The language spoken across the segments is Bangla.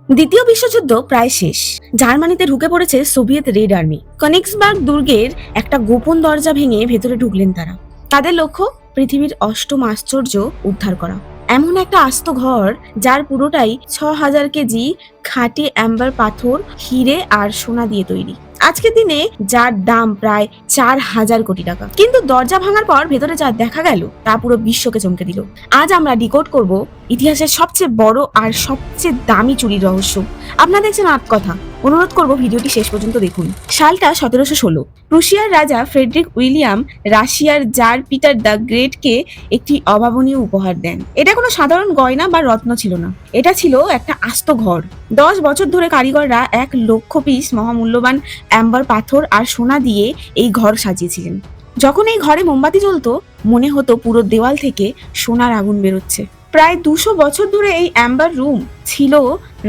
দ্বিতীয় বিশ্বযুদ্ধ প্রায় শেষ। জার্মানিতে ঢুকে পড়েছে সোভিয়েত রেড আর্মি। কনিক্সবার্গ দুর্গের একটা গোপন দরজা ভেঙে ভেতরে ঢুকলেন তারা। তাদের লক্ষ্য পৃথিবীর অষ্টম আশ্চর্য উদ্ধার করা। এমন একটা আস্ত ঘর যার পুরোটাই ৬,০০০ কেজি খাঁটি অ্যাম্বার পাথর, হিরে আর সোনা দিয়ে তৈরি। আজকের দিনে যার দাম প্রায় ৪,০০০ কোটি টাকা। কিন্তু দরজা ভাঙার পর ভেতরে যা দেখা গেল তা পুরো বিশ্বকে চমকে দিল। আজ আমরা ডিকোড করব ইতিহাসের সবচেয়ে বড় আর সবচেয়ে দামি চুরির রহস্য। আপনারা দেখছেন আত্মকথা। অনুরোধ করব ভিডিওটি শেষ পর্যন্ত দেখুন। সালটা ১৭১৬। প্রুশিয়ার রাজা ফ্রেডরিক উইলিয়াম রাশিয়ার জার পিটার দ্য গ্রেটকে একটি অভাবনীয় উপহার দেন। এটা কোনো সাধারণ গয়না বা রত্ন ছিল না, এটা ছিল একটা আস্ত ঘর। ১০ বছর ধরে কারিগররা ১,০০,০০০ পিস মহামূল্যবান অ্যাম্বার পাথর আর সোনা দিয়ে এই ঘর সাজিয়েছিলেন। যখন এই ঘরে মোমবাতি জ্বলতো মনে হতো পুরো দেওয়াল থেকে সোনার আগুন বেরোচ্ছে। প্রায় ২০০ বছর ধরে এই অ্যাম্বার রুম ছিল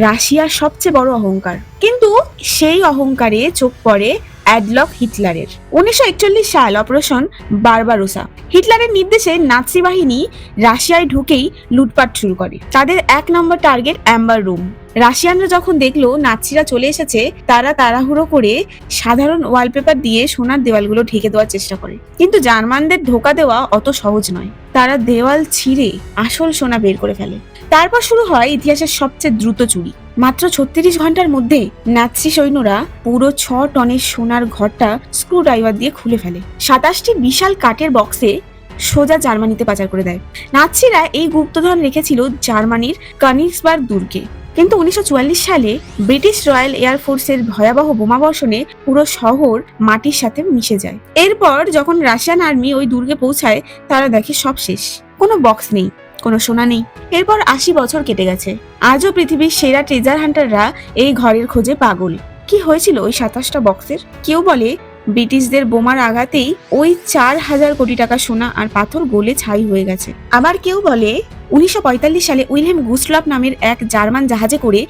রাশিয়ার সবচেয়ে বড় অহংকার। কিন্তু সেই অহংকারে চোখ পড়ে অ্যাডলফ হিটলারের। ১৯৪১ সাল অপারেশন বারবারোসা। হিটলারের নির্দেশে নাৎসি বাহিনী রাশিয়ায় ঢুকেই লুটপাট শুরু করে। তাদের ১ নম্বর টার্গেট অ্যাম্বার রুম। রাশিয়ানরা যখন দেখলো নাৎসিরা চলে এসেছে, তারা তাড়াহুড়ো করে সাধারণ ওয়ালপেপার দিয়ে সোনার দেওয়ালগুলো ঢেকে দেওয়ার চেষ্টা করে। কিন্তু জার্মানদের ধোঁকা দেওয়া অত সহজ নয়। তারা দেওয়াল ছিঁড়ে আসল সোনা বের করে ফেলে। তারপর শুরু হয় ইতিহাসের সবচেয়ে দ্রুত চুরি। মাত্র ৩৬ ঘন্টার মধ্যে নাৎসি সৈন্যরা পুরো ৬ টনের সোনার ঘরটা স্ক্রু ড্রাইভার দিয়ে খুলে ফেলে। ২৭টি বিশাল কাঠের বক্সে সোজা জার্মানিতে পাচার করে দেয়। নাৎসিরা এই গুপ্তধন রেখেছিল জার্মানির কনিক্সবার্গ দুর্গে। কিন্তু ১৯৪৪ সালে ব্রিটিশ রয়্যাল এয়ারফোর্সের ভয়াবহ বোমাবর্ষণে পুরো শহর মাটির সাথে মিশে যায়। এরপর যখন রাশিয়ান আর্মি ওই দুর্গে পৌঁছায়, তারা দেখে সব শেষ। কোনো বক্স নেই, কোনো সোনা নেই। এরপর ৮০ বছর কেটে গেছে। আজও পৃথিবীর সেরা ট্রেজার হান্টাররা এই ঘরের খোঁজে পাগল। কি হয়েছিল ওই ২৭টা বক্সের? কেউ বলে ব্রিটিশদের বোমার আঘাতেই ওই ৪,০০০ কোটি টাকা সোনা আর পাথর গলে ছাই হয়ে গেছে। আবার কেউ বলে ১৯৪৫ সালে উইলহেম গুস্টলফ নামের এক জার্মান জাহাজে করে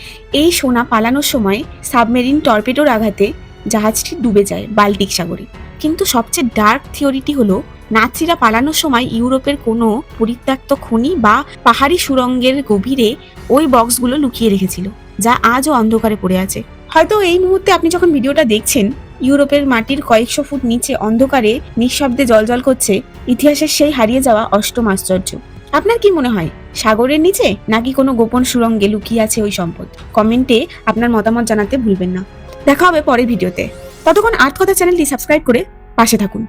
এই সোনা পালানোর সময় সাবমেরিন টর্পেডোর আঘাতে জাহাজটি ডুবে যায় বাল্টিক সাগরে। কিন্তু সবচেয়ে ডার্ক থিওরিটি হলো নাৎসিরা পালানোর সময় ইউরোপের কোনো পরিত্যক্ত খনি বা পাহাড়ি সুড়ঙ্গের গভীরে ওই বক্সগুলো লুকিয়ে রেখেছিল, যা আজও অন্ধকারে পড়ে আছে। হয়তো এই মুহূর্তে আপনি যখন ভিডিওটা দেখছেন, ইউরোপের মাটির কয়েকশো ফুট নিচে অন্ধকারে নিঃশব্দে জ্বলজ্বল করছে ইতিহাসের সেই হারিয়ে যাওয়া অষ্টম আশ্চর্য। আপনার কি মনে হয়, সাগরের নিচে নাকি কোনো গোপন সুড়ঙ্গে লুকিয়ে আছে ওই সম্পদ? কমেন্টে আপনার মতামত জানাতে ভুলবেন না। দেখা হবে পরের ভিডিওতে। ততক্ষণ আর্টকথা চ্যানেলটি সাবস্ক্রাইব করে পাশে থাকুন।